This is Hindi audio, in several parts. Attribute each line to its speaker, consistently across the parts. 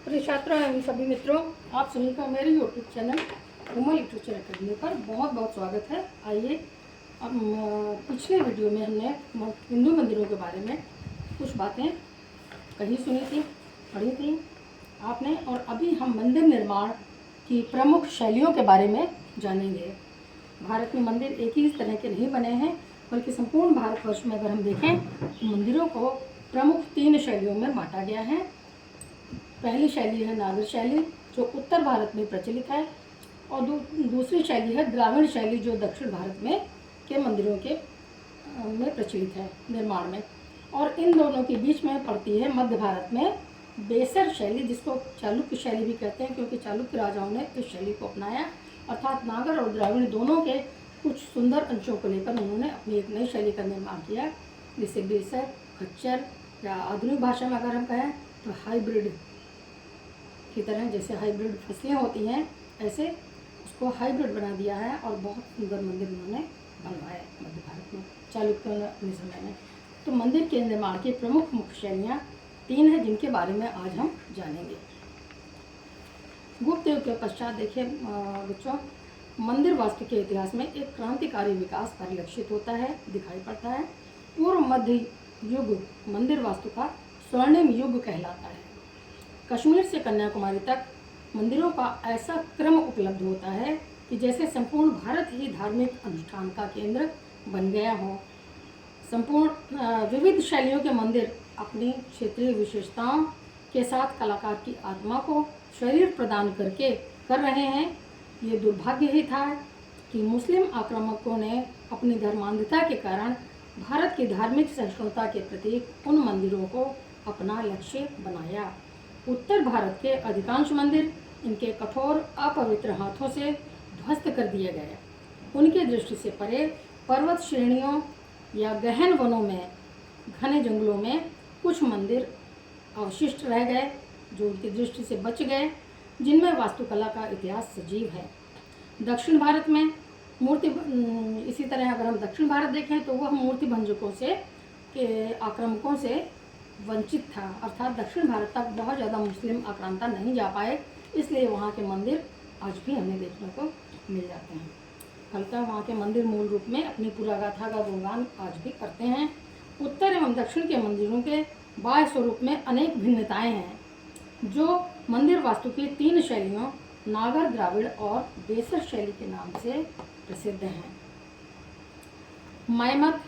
Speaker 1: प्रिय छात्रों एवं सभी मित्रों, आप सभी का मेरे YouTube channel Umar Literature Academy पर बहुत बहुत स्वागत है। आइए अब पिछले वीडियो में हमने हिंदू मंदिरों के बारे में कुछ बातें कही सुनी थी, पढ़ी थी आपने, और अभी हम मंदिर निर्माण की प्रमुख शैलियों के बारे में जानेंगे। भारत में मंदिर एक ही तरह के नहीं बने हैं, बल्कि संपूर्ण भारतवर्ष में अगर हम देखें तो मंदिरों को प्रमुख 3 शैलियों में बांटा गया है। पहली शैली है नागर शैली, जो उत्तर भारत में प्रचलित है, और दूसरी शैली है द्राविड़ शैली, जो दक्षिण भारत में के मंदिरों के में प्रचलित है निर्माण में। और इन दोनों के बीच में पड़ती है मध्य भारत में बेसर शैली, जिसको चालुक्य शैली भी कहते हैं, क्योंकि चालुक्य राजाओं ने इस शैली को अपनाया। अर्थात नागर और द्राविड़ दोनों के कुछ सुंदर अंशों को लेकर उन्होंने अपनी एक नई शैली का निर्माण किया, जिसे बेसर, खच्चर, या आधुनिक भाषा में अगर हम कहें तो हाइब्रिड की तरह, जैसे हाइब्रिड फसलें होती हैं, ऐसे उसको हाइब्रिड बना दिया है और बहुत सुंदर मंदिर उन्होंने बनवाए मध्य भारत में चालुक्यों ने अपने समय में। तो मंदिर के निर्माण की प्रमुख मुख्य शैलियाँ 3 हैं, जिनके बारे में आज हम जानेंगे। गुप्त युग के पश्चात देखिए बच्चों, मंदिर वास्तु के इतिहास में एक क्रांतिकारी विकास परिलक्षित होता है, दिखाई पड़ता है। पूर्व मध्य युग मंदिर वास्तु का स्वर्णिम युग कहलाता है। कश्मीर से कन्याकुमारी तक मंदिरों का ऐसा क्रम उपलब्ध होता है कि जैसे संपूर्ण भारत ही धार्मिक अनुष्ठान का केंद्र बन गया हो। संपूर्ण विविध शैलियों के मंदिर अपनी क्षेत्रीय विशेषताओं के साथ कलाकार की आत्मा को शरीर प्रदान करके कर रहे हैं। ये दुर्भाग्य ही था कि मुस्लिम आक्रामकों ने अपनी धर्मांधता के कारण भारत की धार्मिक सहिष्णुता के प्रतीक उन मंदिरों को अपना लक्ष्य बनाया। उत्तर भारत के अधिकांश मंदिर इनके कठोर अपवित्र हाथों से ध्वस्त कर दिए गए। उनकी दृष्टि से परे पर्वत श्रेणियों या गहन वनों में, घने जंगलों में कुछ मंदिर अवशिष्ट रह गए, जो उनकी दृष्टि से बच गए, जिनमें वास्तुकला का इतिहास सजीव है। दक्षिण भारत में मूर्ति, इसी तरह अगर हम दक्षिण भारत देखें तो वह मूर्ति भंजकों से के आक्रामकों से वंचित था। अर्थात दक्षिण भारत तक बहुत ज़्यादा मुस्लिम आक्रांता नहीं जा पाए, इसलिए वहाँ के मंदिर आज भी हमें देखने को मिल जाते हैं। फलतः वहाँ के मंदिर मूल रूप में अपनी पुरागाथा का गुणगान आज भी करते हैं। उत्तर एवं दक्षिण के मंदिरों के बाह्य स्वरूप में अनेक भिन्नताएं हैं, जो मंदिर वास्तु की 3 शैलियों नागर, द्राविड़ और बेसर शैली के नाम से प्रसिद्ध हैं। मयमक,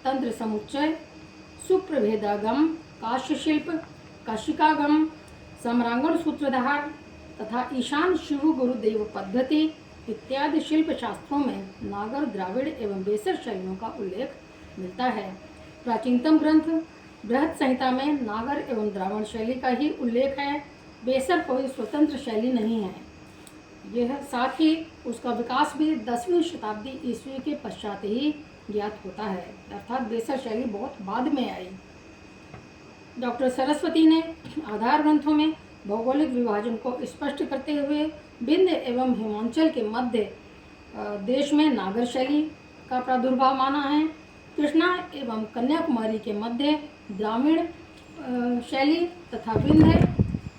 Speaker 1: तंत्र समुच्चय, सुप्रभेदागम, काश्य शिल्प, काशिकागम, सम्रांगण सूत्रधार तथा ईशान शिव गुरुदेव पद्धति इत्यादि शिल्प शास्त्रों में नागर, द्राविड़ एवं बेसर शैलियों का उल्लेख मिलता है। प्राचीनतम ग्रंथ बृहत संहिता में नागर एवं द्राविड़ शैली का ही उल्लेख है। बेसर कोई स्वतंत्र शैली नहीं है। यह साथ ही उसका विकास भी 10वीं शताब्दी ईस्वी के पश्चात ही ज्ञात होता है, अर्थात बेसर शैली बहुत बाद में आई। डॉक्टर सरस्वती ने आधार ग्रंथों में भौगोलिक विभाजन को स्पष्ट करते हुए विंध्य एवं हिमांचल के मध्य देश में नागर शैली का प्रादुर्भाव माना है। कृष्णा एवं कन्याकुमारी के मध्य ग्रामीण शैली तथा विंध्य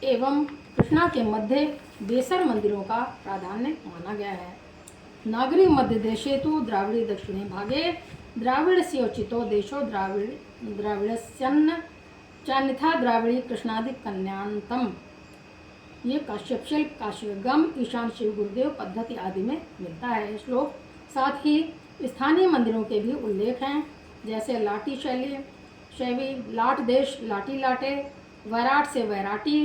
Speaker 1: एवं कृष्णा के मध्य बेसर मंदिरों का प्राधान्य माना गया है। नागरी मध्य देशे तो द्राविड़ी दक्षिणे भागे द्राविड़स्योचितो देशो द्राविड़स्यन्न चान्यथा द्राविड़ी कृष्णादि कन्यांतम। ये काश्यप शिल्प, काशिकागम, ईशान शिव गुरुदेव पद्धति आदि में मिलता है श्लोक। साथ ही स्थानीय मंदिरों के भी उल्लेख हैं, जैसे लाटी शैवी, लाट देश, लाटी लाटे, वैराट से वैराटी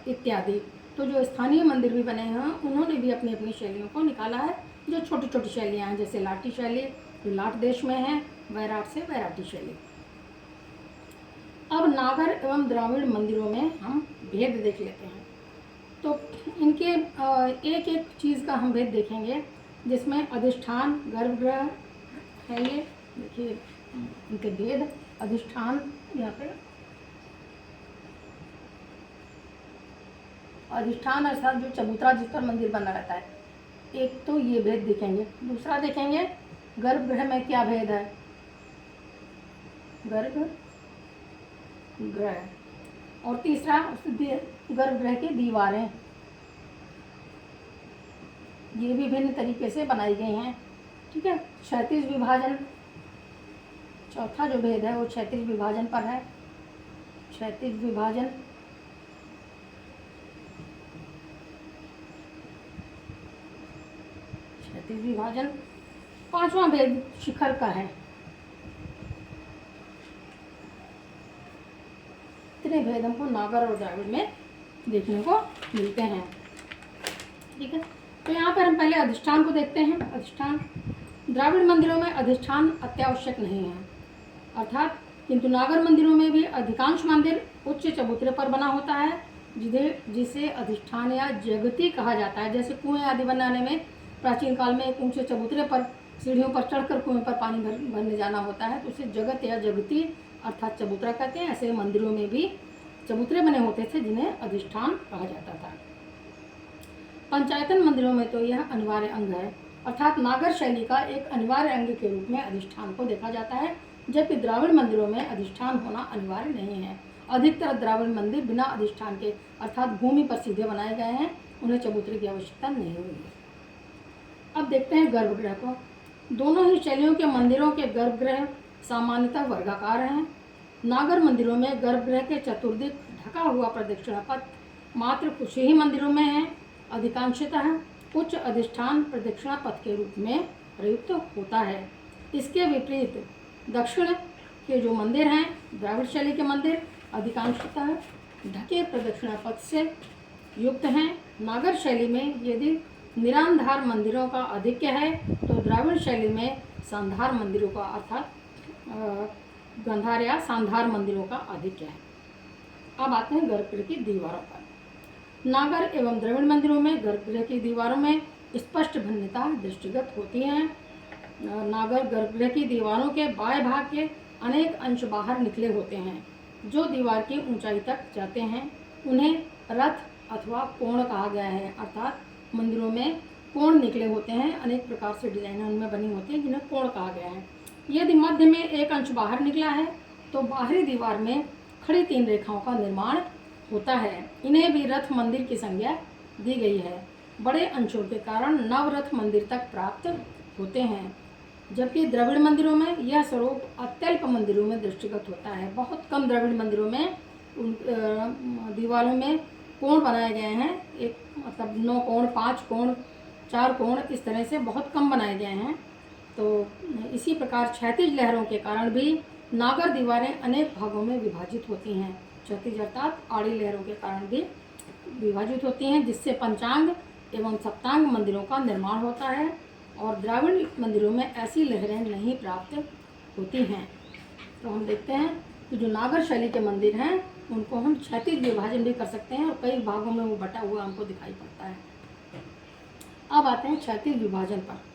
Speaker 1: इत्यादि। तो जो स्थानीय मंदिर भी बने हैं, उन्होंने भी अपनी अपनी शैलियों को निकाला है। जो छोटी छोटी शैलियाँ हैं, जैसे लाटी शैली जो लाट देश में है, वैराट से वैराटी शैली। अब नागर एवं द्राविड़ मंदिरों में हम भेद देख लेते हैं। तो इनके एक एक चीज़ का हम भेद देखेंगे, जिसमें अधिष्ठान, गर्भगृह है। ये देखिए इनके भेद। अधिष्ठान, यहाँ पे अधिष्ठान अर्थात जो चबूतरा जिस पर मंदिर बना रहता है, एक तो ये भेद देखेंगे। दूसरा देखेंगे गर्भगृह में क्या भेद है। गर्भगृह और तीसरा गर्भगृह की दीवारें, ये भी भिन्न तरीके से बनाई गई हैं। ठीक है, क्षैतिज विभाजन, चौथा जो भेद है वो क्षैतिज विभाजन पर है। क्षैतिज विभाजन, क्षैतिज विभाजन। पांचवा भेद शिखर का है। इतने भेद हमको नागर और द्राविड़ में देखने को मिलते हैं। ठीक है, तो यहाँ पर हम पहले अधिष्ठान को देखते हैं। अधिष्ठान, द्राविड़ मंदिरों में अधिष्ठान अत्यावश्यक नहीं है, अर्थात किंतु नागर मंदिरों में भी अधिकांश मंदिर उच्च चबूतरे पर बना होता है, जिसे अधिष्ठान या जगती कहा जाता है। जैसे कुएं आदि बनाने में प्राचीन काल में एक ऊंचे चबूतरे पर सीढ़ियों पर चढ़कर कुएं पर पानी भरने जाना होता है, तो उसे जगत या जगती अर्थात चबूतरा कहते हैं। ऐसे मंदिरों में भी चबूतरे बने होते थे जिन्हें अधिष्ठान कहा जाता था। पंचायतन मंदिरों में तो यह अनिवार्य अंग है, अर्थात नागर शैली का एक अनिवार्य अंग के रूप में अधिष्ठान को देखा जाता है, जबकि द्राविड़ मंदिरों में अधिष्ठान होना अनिवार्य नहीं है। अधिकतर द्राविड़ मंदिर बिना अधिष्ठान के अर्थात भूमि पर सीधे बनाए गए हैं, उन्हें चबूतरे की आवश्यकता नहीं हुई है। अब देखते हैं गर्भगृह को। दोनों ही शैलियों के मंदिरों के गर्भगृह सामान्यतः वर्गाकार हैं। नागर मंदिरों में गर्भगृह के चतुर्दिक ढका हुआ प्रदक्षिणा पथ मात्र कुछ ही मंदिरों में है। अधिकांशतः उच्च अधिष्ठान प्रदक्षिणा पथ के रूप में प्रयुक्त होता है। इसके विपरीत दक्षिण के जो मंदिर हैं, द्राविड़ शैली के मंदिर अधिकांशतः ढके प्रदक्षिणा पथ से युक्त हैं। नागर शैली में यदि निरांधार मंदिरों का आधिक्य है तो द्राविड़ शैली में सांधार मंदिरों का अर्थात गंधार या सांधार मंदिरों का आधिक्य है। अब आते हैं गर्भगृह की दीवारों पर। नागर एवं द्रविड़ मंदिरों में गर्भगृह की दीवारों में स्पष्ट भिन्नता दृष्टिगत होती है। नागर गर्भगृह की दीवारों के बाएं भाग के अनेक अंश बाहर निकले होते हैं, जो दीवार की ऊंचाई तक जाते हैं। उन्हें रथ अथवा कोण कहा गया है, अर्थात मंदिरों में कोण निकले होते हैं, अनेक प्रकार से डिजाइन उनमें बनी होती है जिन्हें कोण कहा गया है। यदि मध्य में एक अंश बाहर निकला है तो बाहरी दीवार में खड़ी 3 रेखाओं का निर्माण होता है। इन्हें भी रथ मंदिर की संज्ञा दी गई है। बड़े अंशों के कारण नवरथ मंदिर तक प्राप्त होते हैं, जबकि द्रविड़ मंदिरों में यह स्वरूप अत्यल्प मंदिरों में दृष्टिगत होता है। बहुत कम द्रविड़ मंदिरों में दीवारों में कोण बनाए गए हैं, एक मतलब 9 कोण, 5 कोण, 4 कोण, इस तरह से बहुत कम बनाए गए हैं। तो इसी प्रकार क्षैतिज लहरों के कारण भी नागर दीवारें अनेक भागों में विभाजित होती हैं। क्षैतिज अर्थात आड़ी लहरों के कारण भी विभाजित होती हैं, जिससे पंचांग एवं सप्तांग मंदिरों का निर्माण होता है, और द्राविड़ मंदिरों में ऐसी लहरें नहीं प्राप्त होती हैं। तो हम देखते हैं कि जो नागर शैली के मंदिर हैं उनको हम क्षैतिज विभाजन भी कर सकते हैं, और कई भागों में वो बटा हुआ हमको दिखाई पड़ता है। अब आते हैं क्षैतिज विभाजन पर।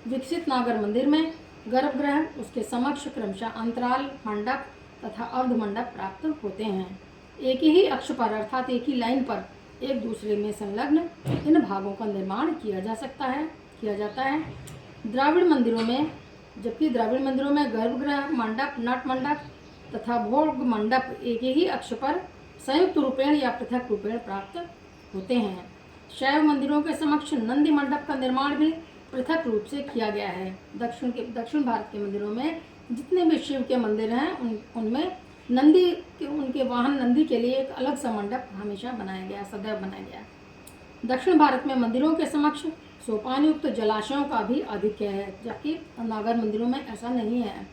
Speaker 1: विकसित नागर मंदिर में गर्भगृह, उसके समक्ष क्रमशः अंतराल, मंडप तथा अर्ध मंडप प्राप्त होते हैं। एक ही अक्ष पर अर्थात एक ही लाइन पर एक दूसरे में संलग्न इन भागों का निर्माण किया जाता है। द्राविड़ मंदिरों में, जबकि द्राविड़ मंदिरों में गर्भगृह, मंडप, नट मंडप तथा भोग मंडप एक ही अक्ष पर संयुक्त रूपेण या पृथक रूपेण प्राप्त होते हैं। शैव मंदिरों के समक्ष नंदी मंडप का निर्माण भी पृथक रूप से किया गया है। दक्षिण भारत के मंदिरों में जितने भी शिव के मंदिर हैं उनमें नंदी के, उनके वाहन नंदी के लिए एक अलग सा मंडप हमेशा बनाया गया, सदैव बनाया गया। दक्षिण भारत में मंदिरों के समक्ष सोपान युक्त जलाशयों का भी आधिक्य है, जबकि नागर मंदिरों में ऐसा नहीं है।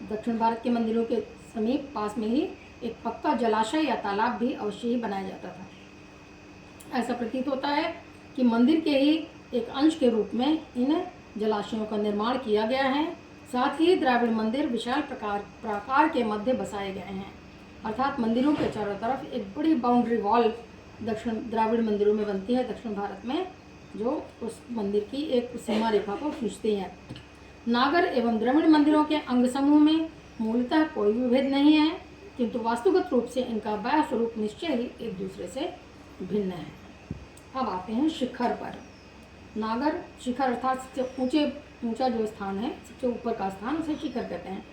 Speaker 1: दक्षिण भारत के मंदिरों के समीप पास में ही एक पक्का जलाशय या तालाब भी अवश्य ही बनाया जाता था। ऐसा प्रतीत होता है कि मंदिर के ही एक अंश के रूप में इन जलाशयों का निर्माण किया गया है। साथ ही द्राविड़ मंदिर विशाल प्राकार के मध्य बसाए गए हैं, अर्थात मंदिरों के चारों तरफ एक बड़ी बाउंड्री वॉल दक्षिण द्राविड़ मंदिरों में बनती है दक्षिण भारत में, जो उस मंदिर की एक सीमा रेखा को खींचती है। नागर एवं द्रविड़ मंदिरों के अंग समूह में मूलतः कोई भी भेद नहीं है, किंतु वास्तुगत रूप से इनका बाह्य स्वरूप निश्चय ही एक दूसरे से भिन्न है। अब आते हैं शिखर पर। नागर शिखर अर्थात सबसे ऊंचा जो स्थान है, सबसे ऊपर का स्थान, उसे शिखर कहते हैं।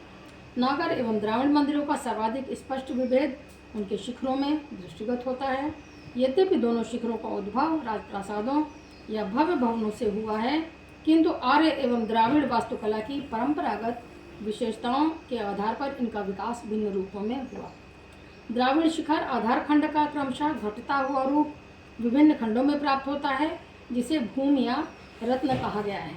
Speaker 1: नागर एवं द्राविड़ मंदिरों का सर्वाधिक स्पष्ट विभेद उनके शिखरों में दृष्टिगत होता है। यद्यपि दोनों शिखरों का उद्भव राजप्रासादों या भव्य भवनों से हुआ है, किंतु आर्य एवं द्राविड़ वास्तुकला की परंपरागत विशेषताओं के आधार पर इनका विकास भिन्न रूपों में हुआ। द्राविड़ शिखर आधार खंड का क्रमशः घटता हुआ रूप विभिन्न खंडों में प्राप्त होता है, जिसे भूमि या रत्न कहा गया है।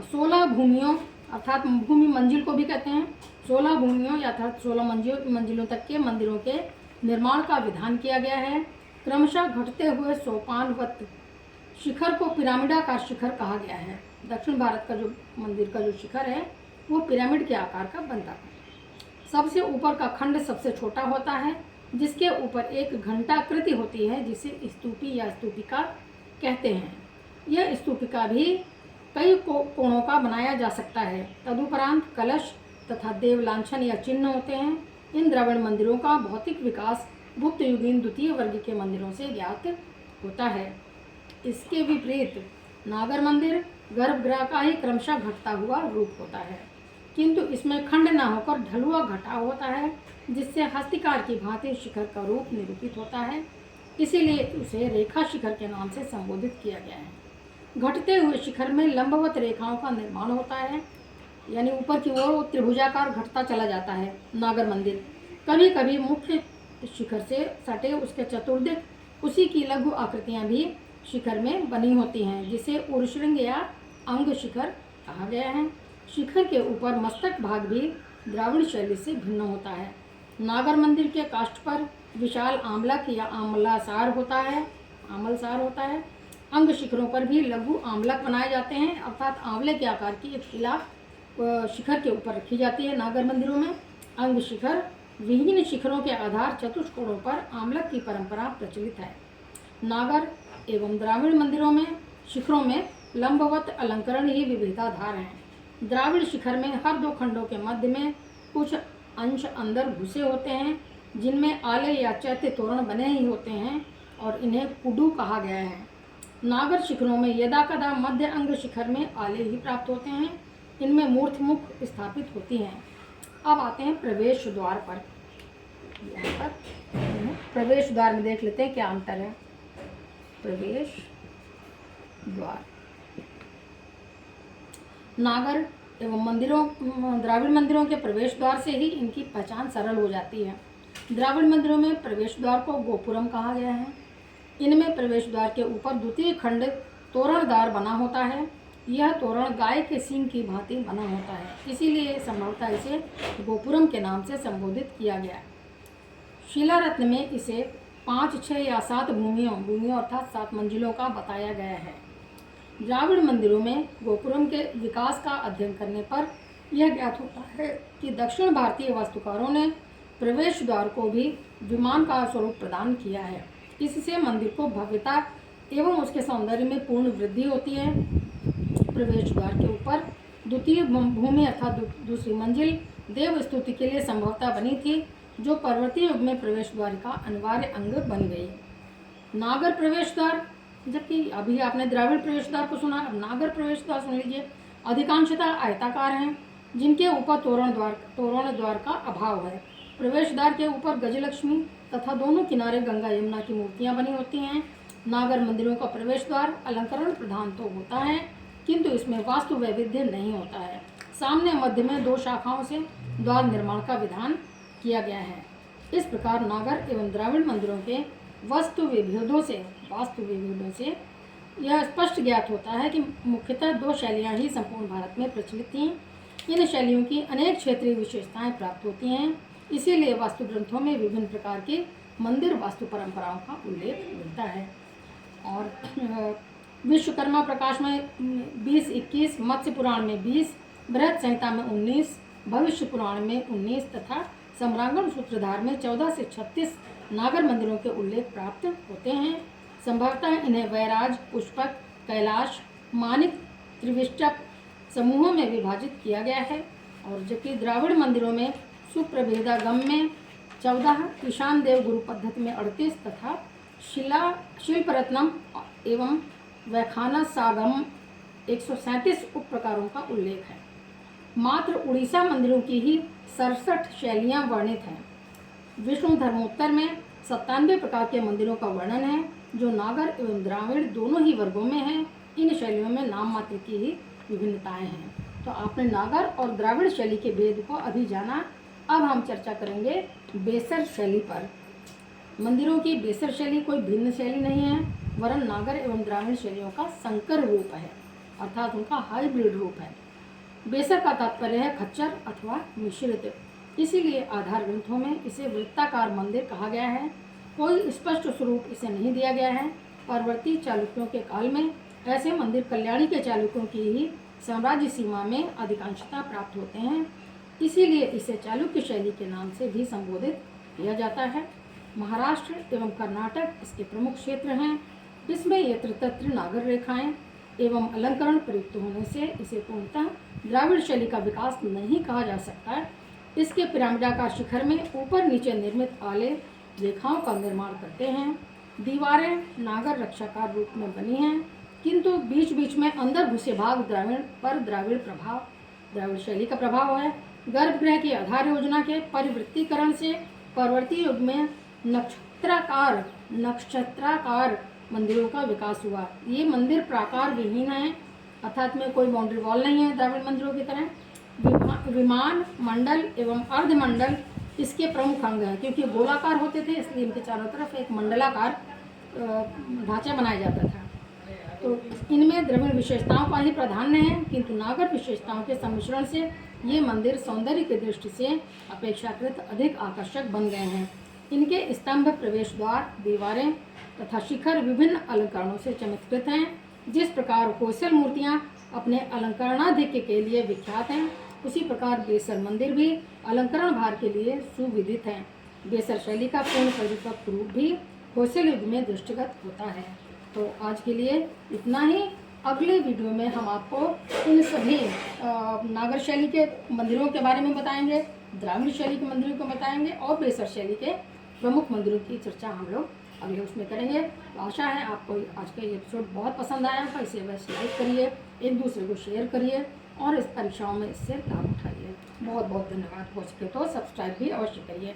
Speaker 1: 16 भूमियों अर्थात भूमि मंजिल को भी कहते हैं। 16 भूमियों या अर्थात 16 मंजिलों तक के मंदिरों के निर्माण का विधान किया गया है। क्रमशः घटते हुए सोपानवत शिखर को पिरामिडाकार शिखर कहा गया है। दक्षिण भारत का जो मंदिर का जो शिखर है वो पिरामिड के आकार का बनता है। सबसे ऊपर का खंड सबसे छोटा होता है, जिसके ऊपर एक घंटाकृति होती है, जिसे स्तूपी या स्तूपिका कहते हैं। यह स्तूपिका भी कई कोणों का बनाया जा सकता है। तदुपरांत कलश तथा देवलांछन या चिन्ह होते हैं। इन द्रविड़ मंदिरों का भौतिक विकास गुप्त युगीन द्वितीय वर्ग के मंदिरों से ज्ञात होता है। इसके विपरीत नागर मंदिर गर्भगृह का ही क्रमशः घटता हुआ रूप होता है, किंतु इसमें खंड न होकर ढलुआ घटाव होता है, जिससे हस्तिकार की भांति शिखर का रूप निरूपित होता है। इसीलिए उसे रेखा शिखर के नाम से संबोधित किया गया है। घटते हुए शिखर में लंबवत रेखाओं का निर्माण होता है, यानी ऊपर की ओर त्रिभुजाकार घटता चला जाता है। नागर मंदिर कभी कभी मुख्य शिखर से सटे उसके चतुर्दिक उसी की लघु आकृतियां भी शिखर में बनी होती हैं, जिसे उर्श्रृंग या अंग शिखर कहा गया है। शिखर के ऊपर मस्तक भाग भी द्राविड़ शैली से भिन्न होता है। नागर मंदिर के काष्ठ पर विशाल आमलक या आमलासार होता है। अंग शिखरों पर भी लघु आमलक बनाए जाते हैं, अर्थात आंवले के आकार की एक शिला शिखर के ऊपर रखी जाती है। नागर मंदिरों में अंग शिखर विहीन शिखरों के आधार चतुष्कोणों पर आमलक की परंपरा प्रचलित है। नागर एवं द्राविड़ मंदिरों में शिखरों में लंबवत अलंकरण ही विविधाधार हैं। द्राविड़ शिखर में हर दो खंडों के मध्य में कुछ अंश अंदर घुसे होते हैं, जिनमें आले या चैत्य तोरण बने ही होते हैं और इन्हें कुडू कहा गया है। नागर शिखरों में यदा कदा मध्य अंग शिखर में आले ही प्राप्त होते हैं। इनमें मूर्त मुख स्थापित होती हैं। अब आते हैं प्रवेश द्वार पर। यहाँ पर प्रवेश द्वार में देख लेते हैं क्या अंतर है। प्रवेश द्वार नागर एवं द्राविड़ मंदिरों के प्रवेश द्वार से ही इनकी पहचान सरल हो जाती है। द्राविड़ मंदिरों में प्रवेश द्वार को गोपुरम कहा गया है। इनमें प्रवेश द्वार के ऊपर द्वितीय खंड तोरणदार बना होता है। यह तोरण गाय के सींग की भांति बना होता है, इसीलिए संभवतः इसे गोपुरम के नाम से संबोधित किया गया। शिलारत्न में इसे 5, 6 या 7 भूमियों अर्थात 7 मंजिलों का बताया गया है। द्राविड़ मंदिरों में गोपुरम के विकास का अध्ययन करने पर यह ज्ञात होता है कि दक्षिण भारतीय वास्तुकारों ने प्रवेश द्वार को भी विमान का स्वरूप प्रदान किया है। इससे मंदिर को भव्यता एवं उसके सौंदर्य में पूर्ण वृद्धि होती है। प्रवेश द्वार के ऊपर द्वितीय भूमि अर्थात दूसरी मंजिल देव स्तुति के लिए संभवतः बनी थी, जो परवर्ती युग में प्रवेश द्वार का अनिवार्य अंग बन गई। नागर प्रवेश द्वार, जबकि अभी आपने द्राविड़ प्रवेश द्वार को सुना, अब नागर प्रवेश द्वार सुन लीजिए। अधिकांशतः आयताकार हैं, जिनके ऊपर तोरण द्वार का अभाव है। प्रवेश द्वार के ऊपर गजलक्ष्मी तथा दोनों किनारे गंगा यमुना की मूर्तियां बनी होती हैं। नागर मंदिरों का प्रवेश द्वार अलंकरण प्रधान तो होता है, किंतु इसमें वास्तु वैविध्य नहीं होता है। सामने मध्य में 2 शाखाओं से द्वार निर्माण का विधान किया गया है। इस प्रकार नागर एवं द्राविड़ मंदिरों के वास्तु विभेदों से यह स्पष्ट ज्ञात होता है कि मुख्यतः 2 शैलियाँ ही संपूर्ण भारत में प्रचलित थीं। इन शैलियों की अनेक क्षेत्रीय विशेषताएं प्राप्त होती हैं, इसीलिए वास्तु ग्रंथों में विभिन्न प्रकार की मंदिर वास्तु परंपराओं का उल्लेख मिलता है। और विश्वकर्मा प्रकाश में 20-21, मत्स्य पुराण में 20, बृहद संहिता में 19, भविष्य पुराण में 19 तथा सम्रांगण सूत्रधार में 14 से 36 नागर मंदिरों के उल्लेख प्राप्त होते हैं। संभवतः इन्हें वैराज, पुष्पक, कैलाश, मानिक, त्रिविष्टक समूहों में विभाजित किया गया है। और जबकि द्राविड़ मंदिरों में सुप्रभेदागम में 14, ईशान देव गुरु पद्धति में 38 तथा शिल्परत्नम एवं वैखाना सागम 137 उप प्रकारों का उल्लेख है। मात्र उड़ीसा मंदिरों की ही 67 शैलियाँ वर्णित हैं। विष्णु धर्मोत्तर में 97 प्रकार के मंदिरों का वर्णन है जो नागर एवं द्राविड़ दोनों ही वर्गों में हैं। इन शैलियों में नाम मात्र की ही विभिन्नताएं हैं। तो आपने नागर और द्राविड़ शैली के भेद को अभी जाना। अब हम चर्चा करेंगे बेसर शैली पर। मंदिरों की बेसर शैली कोई भिन्न शैली नहीं है, वरन नागर एवं द्राविड़ शैलियों का संकर रूप है, अर्थात उनका हाइब्रिड रूप है। बेसर का तात्पर्य है खच्चर अथवा मिश्रित, इसीलिए आधार ग्रंथों में इसे वृत्ताकार मंदिर कहा गया है। कोई स्पष्ट स्वरूप इसे नहीं दिया गया है। परवर्ती चालुक्यों के काल में ऐसे मंदिर कल्याणी के चालुक्यों की ही साम्राज्य सीमा में अधिकांशता प्राप्त होते हैं, इसीलिए इसे चालुक्य शैली के नाम से भी संबोधित किया जाता है। महाराष्ट्र एवं कर्नाटक इसके प्रमुख क्षेत्र हैं। इसमें यत्र तत्र नागर रेखाएं एवं अलंकरण प्रयुक्त होने से इसे पूर्णतः द्राविड़ शैली का विकास नहीं कहा जा सकता। इसके पिरामिडाकार शिखर में ऊपर नीचे निर्मित आले रेखाओं का निर्माण करते हैं। दीवारें नागर रक्षाकार रूप में बनी हैं, किंतु बीच बीच में अंदर घुसे भाग द्राविड़ शैली का प्रभाव है। गर्भगृह की आधार योजना के परिवृत्तीकरण से परवर्ती युग में नक्षत्राकार मंदिरों का विकास हुआ। ये मंदिर प्राकार विहीन है, अर्थात में कोई बाउंड्री वॉल नहीं है द्राविड़ मंदिरों की तरह। विमान मंडल एवं अर्धमंडल इसके प्रमुख अंग हैं, क्योंकि गोलाकार होते थे इसलिए इनके चारों तरफ एक मंडलाकार ढांचा बनाया जाता था। तो इनमें द्रविड़ विशेषताओं का ही प्राधान्य है, किंतु नागर विशेषताओं के सम्मिश्रण से ये मंदिर सौंदर्य की दृष्टि से अपेक्षाकृत अधिक आकर्षक बन गए हैं। इनके स्तंभ, प्रवेश द्वार, दीवारें तथा शिखर विभिन्न अलंकरणों से चमत्कृत हैं। जिस प्रकार होयसल मूर्तियाँ अपने अलंकरणाधिक्य के लिए विख्यात हैं, उसी प्रकार बेसर मंदिर भी अलंकरण भार के लिए सुविदित हैं। बेसर शैली का पूर्ण परिपक्व रूप भी होयसल युग में दृष्टिगत होता है। तो आज के लिए इतना ही। अगले वीडियो में हम आपको इन सभी नागर शैली के मंदिरों के बारे में बताएंगे, द्राविड़ शैली के मंदिरों को बताएंगे और बेसर शैली के प्रमुख मंदिरों की चर्चा हम लोग अगले उसमें करेंगे। तो आशा है आपको आज का ये एपिसोड बहुत पसंद आया होगा। इसे बस लाइक करिए, एक दूसरे को शेयर करिए और इस परीक्षाओं में इससे लाभ उठाइए। बहुत बहुत धन्यवाद। हो सके तो सब्सक्राइब भी अवश्य करिए।